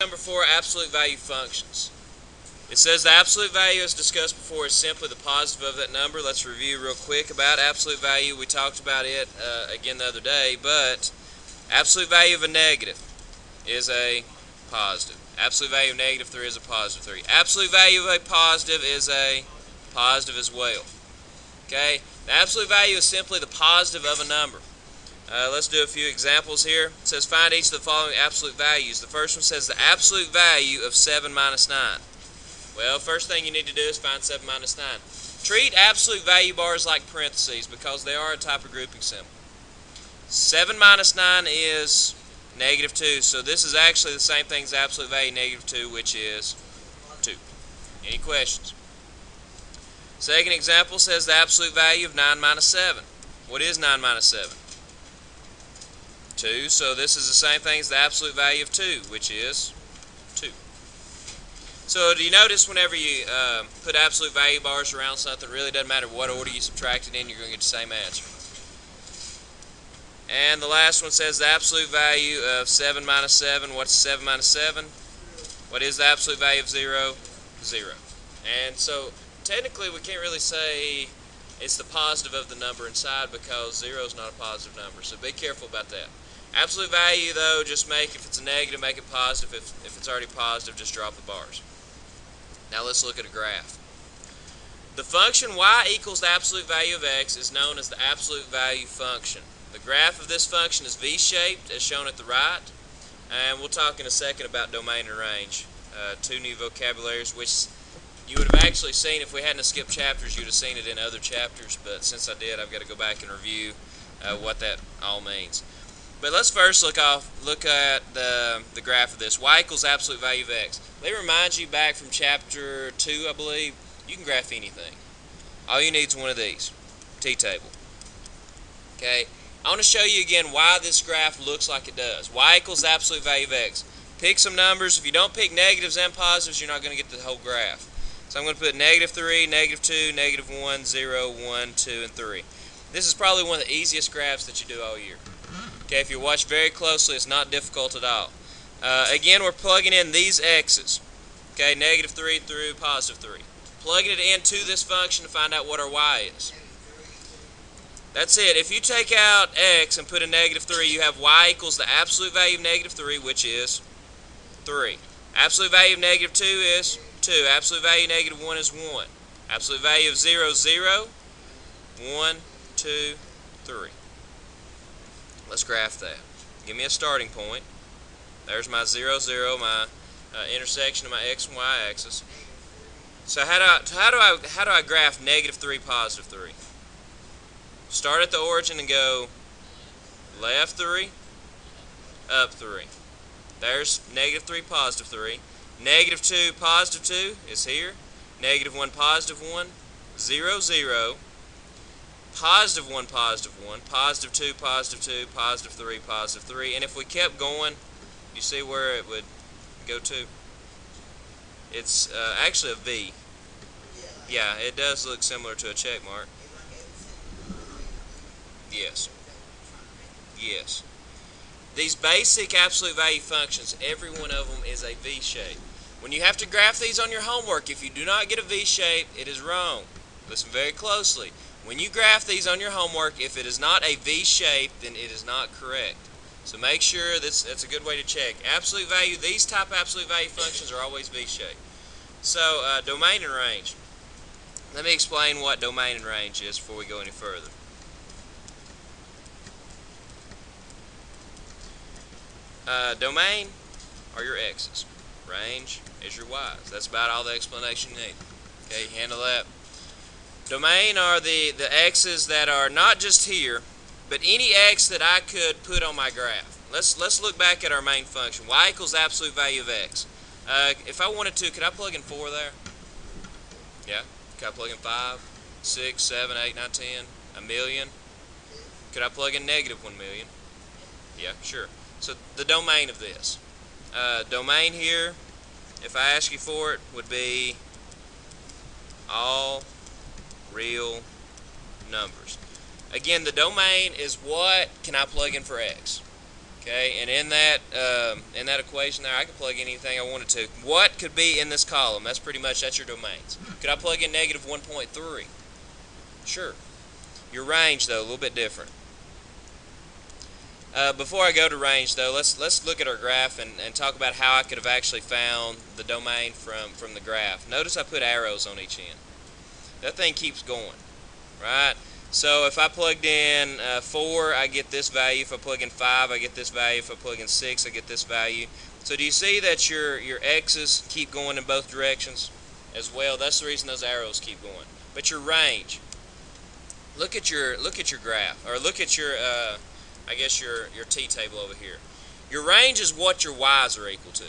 Number 4, absolute value functions. It says the absolute value, as discussed before, is simply the positive of that number. Let's review real quick about absolute value. We talked about it again the other day, but absolute value of a negative is a positive. Absolute value of negative 3 is a positive 3. Absolute value of a positive is a positive as well. Okay? The absolute value is simply the positive of a number. Let's do a few examples here. It says find each of the following absolute values. The first one says the absolute value of 7 minus 9. Well, first thing you need to do is find 7 minus 9. Treat absolute value bars like parentheses because they are a type of grouping symbol. 7 minus 9 is negative 2, so this is actually the same thing as absolute value negative 2, which is 2. Any questions? Second example says the absolute value of 9 minus 7. What is 9 minus 7? 2, so this is the same thing as the absolute value of 2, which is 2. So do you notice whenever you put absolute value bars around something, it really doesn't matter what order you subtract it in, you're going to get the same answer. And the last one says the absolute value of 7 minus 7. What's 7 minus 7? What is the absolute value of 0? 0. And so technically we can't really say it's the positive of the number inside because 0 is not a positive number. So be careful about that. Absolute value, though, just make, if it's a negative, make it positive. If it's already positive, just drop the bars. Now let's look at a graph. The function y equals the absolute value of x is known as the absolute value function. The graph of this function is V-shaped, as shown at the right. And we'll talk in a second about domain and range. Two new vocabularies, which you would have actually seen if we hadn't skipped chapters. You'd have seen it in other chapters, but since I did, I've got to go back and review what that all means. But let's first look at the graph of this. Y equals absolute value of x. Let me remind you back from chapter 2, I believe, you can graph anything. All you need is one of these, T-table. Okay, I want to show you again why this graph looks like it does. Y equals the absolute value of x. Pick some numbers. If you don't pick negatives and positives, you're not going to get the whole graph. So I'm going to put negative 3, negative 2, negative 1, 0, 1, 2, and 3. This is probably one of the easiest graphs that you do all year. Okay, if you watch very closely, it's not difficult at all. Again, we're plugging in these x's. Okay, negative 3 through positive 3. Plugging it into this function to find out what our y is. That's it. If you take out x and put a negative 3, you have y equals the absolute value of negative 3, which is 3. Absolute value of negative 2 is 2. Absolute value of negative 1 is 1. Absolute value of 0 is 0. 1, 2, 3. Let's graph that. Give me a starting point. There's my 0, 0, my intersection of my x and y axis. So how do I graph negative 3, positive 3? Start at the origin and go left 3, up 3. There's negative 3, positive 3. Negative 2, positive 2 is here. Negative 1, positive 1. 0, 0. Positive 1, positive 1. Positive 2, positive 2. Positive 3, positive 3. And if we kept going, you see where it would go to? It's actually a V. Yeah, it does look similar to a check mark. Yes. Yes. These basic absolute value functions, every one of them is a V-shape. When you have to graph these on your homework, if you do not get a V-shape, it is wrong. Listen very closely. When you graph these on your homework, if it is not a V-shape, then it is not correct. So make sure that's a good way to check. Absolute value, these type of absolute value functions are always V-shaped. So domain and range. Let me explain what domain and range is before we go any further. Domain are your x's. Range is your y's. That's about all the explanation you need. Okay, you handle that. Domain are the x's that are not just here, but any x that I could put on my graph. Let's look back at our main function. Y equals the absolute value of x. If I wanted to, could I plug in 4 there? Yeah. Could I plug in 5, 6, 7, 8, 9, 10, a million? Could I plug in negative 1 million? Yeah, sure. So the domain of this. Domain here, if I ask you for it, would be all real numbers. Again, the domain is what can I plug in for x. Okay, and in that equation there, I could plug in anything I wanted to. What could be in this column? That's your domains. Could I plug in negative 1.3? Sure. Your range, though, a little bit different. Before I go to range, though, let's look at our graph and talk about how I could have actually found the domain from the graph. Notice I put arrows on each end. That thing keeps going, right? So if I plugged in 4, I get this value. If I plug in 5, I get this value. If I plug in 6, I get this value. So do you see that your x's keep going in both directions as well? That's the reason those arrows keep going. But your range, look at your graph, or look at your I guess your t-table over here. Your range is what your y's are equal to.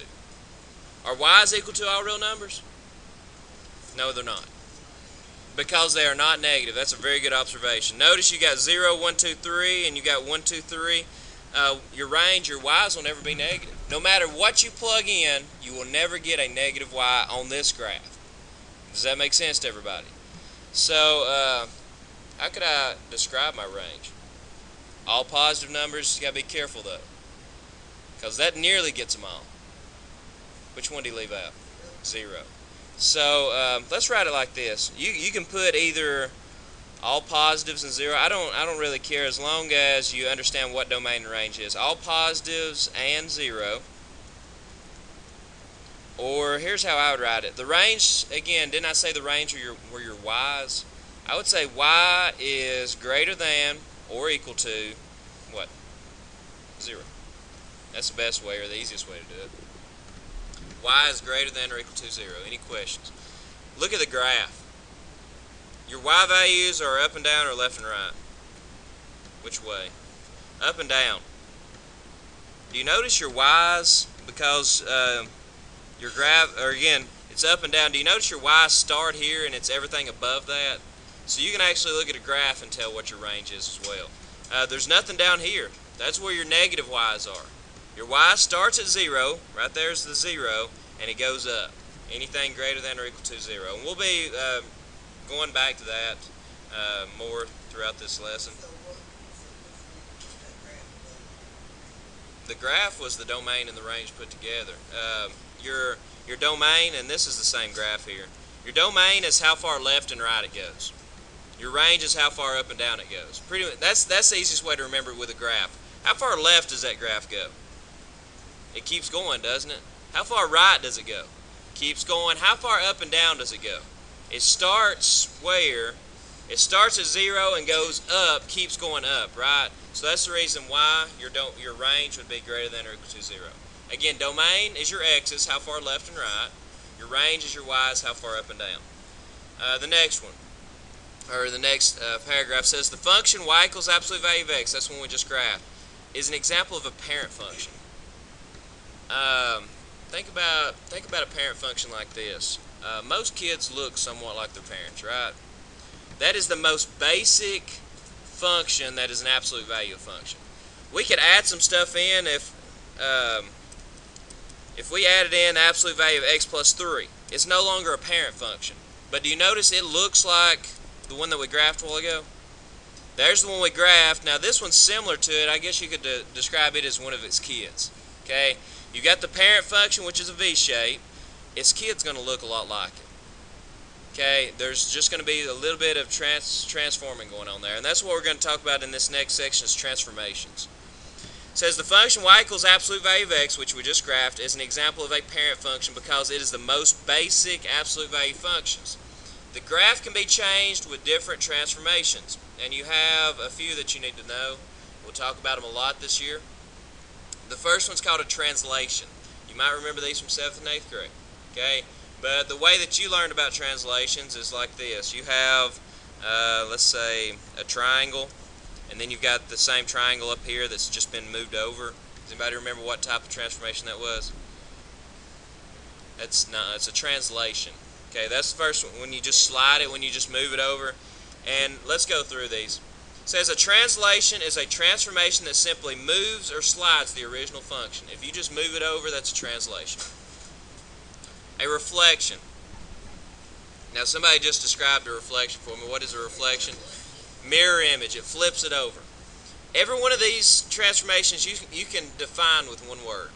Are y's equal to all real numbers? No, they're not. Because they are not negative. That's a very good observation. Notice you got 0, 1, 2, 3, and you got 1, 2, 3. Your range, your y's will never be negative. No matter what you plug in, you will never get a negative y on this graph. Does that make sense to everybody? So, how could I describe my range? All positive numbers, you got to be careful though, because that nearly gets them all. Which one do you leave out? 0. So let's write it like this. You can put either all positives and 0. I don't really care as long as you understand what domain and range is. All positives and 0. Or here's how I would write it. The range, again, didn't I say the range were your y's? I would say y is greater than or equal to what? 0. That's the best way or the easiest way to do it. Y is greater than or equal to 0. Any questions? Look at the graph. Your y values are up and down or left and right? Which way? Up and down. Do you notice your y's, because your graph, or again, it's up and down. Do you notice your y's start here and it's everything above that? So you can actually look at a graph and tell what your range is as well. There's nothing down here. That's where your negative y's are. Your y starts at 0, right there's the 0, and it goes up. Anything greater than or equal to 0. And we'll be going back to that more throughout this lesson. The graph was the domain and the range put together. Your domain, and this is the same graph here, your domain is how far left and right it goes. Your range is how far up and down it goes. Pretty much, that's the easiest way to remember it with a graph. How far left does that graph go? It keeps going, doesn't it? How far right does it go? Keeps going. How far up and down does it go? It starts where? It starts at 0 and goes up, keeps going up, right? So that's the reason why your range would be greater than or equal to 0. Again, domain is your x's, how far left and right. Your range is your y's, how far up and down. The next one, or the next paragraph says the function y equals absolute value of x, that's one we just graphed, is an example of a parent function. Think about a parent function like this. Most kids look somewhat like their parents, right? That is the most basic function that is an absolute value function. We could add some stuff in if we added in the absolute value of x plus 3. It's no longer a parent function. But do you notice it looks like the one that we graphed a while ago? There's the one we graphed. Now this one's similar to it. I guess you could describe it as one of its kids. Okay? You got the parent function, which is a V shape. Its kid's going to look a lot like it. Okay, there's just going to be a little bit of transforming going on there, and that's what we're going to talk about in this next section is transformations. It says the function y equals absolute value of x, which we just graphed, is an example of a parent function because it is the most basic absolute value functions. The graph can be changed with different transformations, and you have a few that you need to know. We'll talk about them a lot this year. The first one's called a translation. You might remember these from 7th and 8th grade. Okay? But the way that you learned about translations is like this. You have, let's say, a triangle, and then you've got the same triangle up here that's just been moved over. Does anybody remember what type of transformation that was? It's a translation. Okay, that's the first one. When you just slide it, when you just move it over. And let's go through these. It says a translation is a transformation that simply moves or slides the original function. If you just move it over, that's a translation. A reflection. Now somebody just described a reflection for me. What is a reflection? Mirror image. It flips it over. every one of these transformations you can define with one word.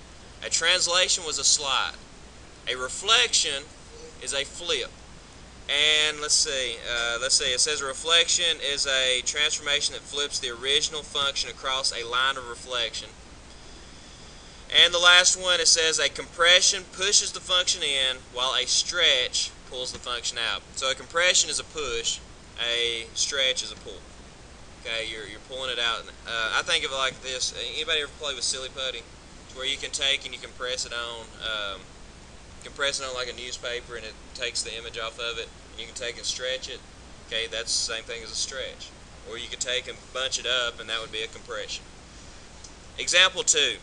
A translation was a slide. A reflection is a flip. And let's see, it says a reflection is a transformation that flips the original function across a line of reflection. And the last one, it says a compression pushes the function in while a stretch pulls the function out. So a compression is a push, a stretch is a pull. Okay, you're pulling it out. I think of it like this. Anybody ever play with silly putty? It's where you can take and you can press it on like a newspaper, and it takes the image off of it. You can take and stretch it. Okay, that's the same thing as a stretch. Or you could take and bunch it up, and that would be a compression. Example 2.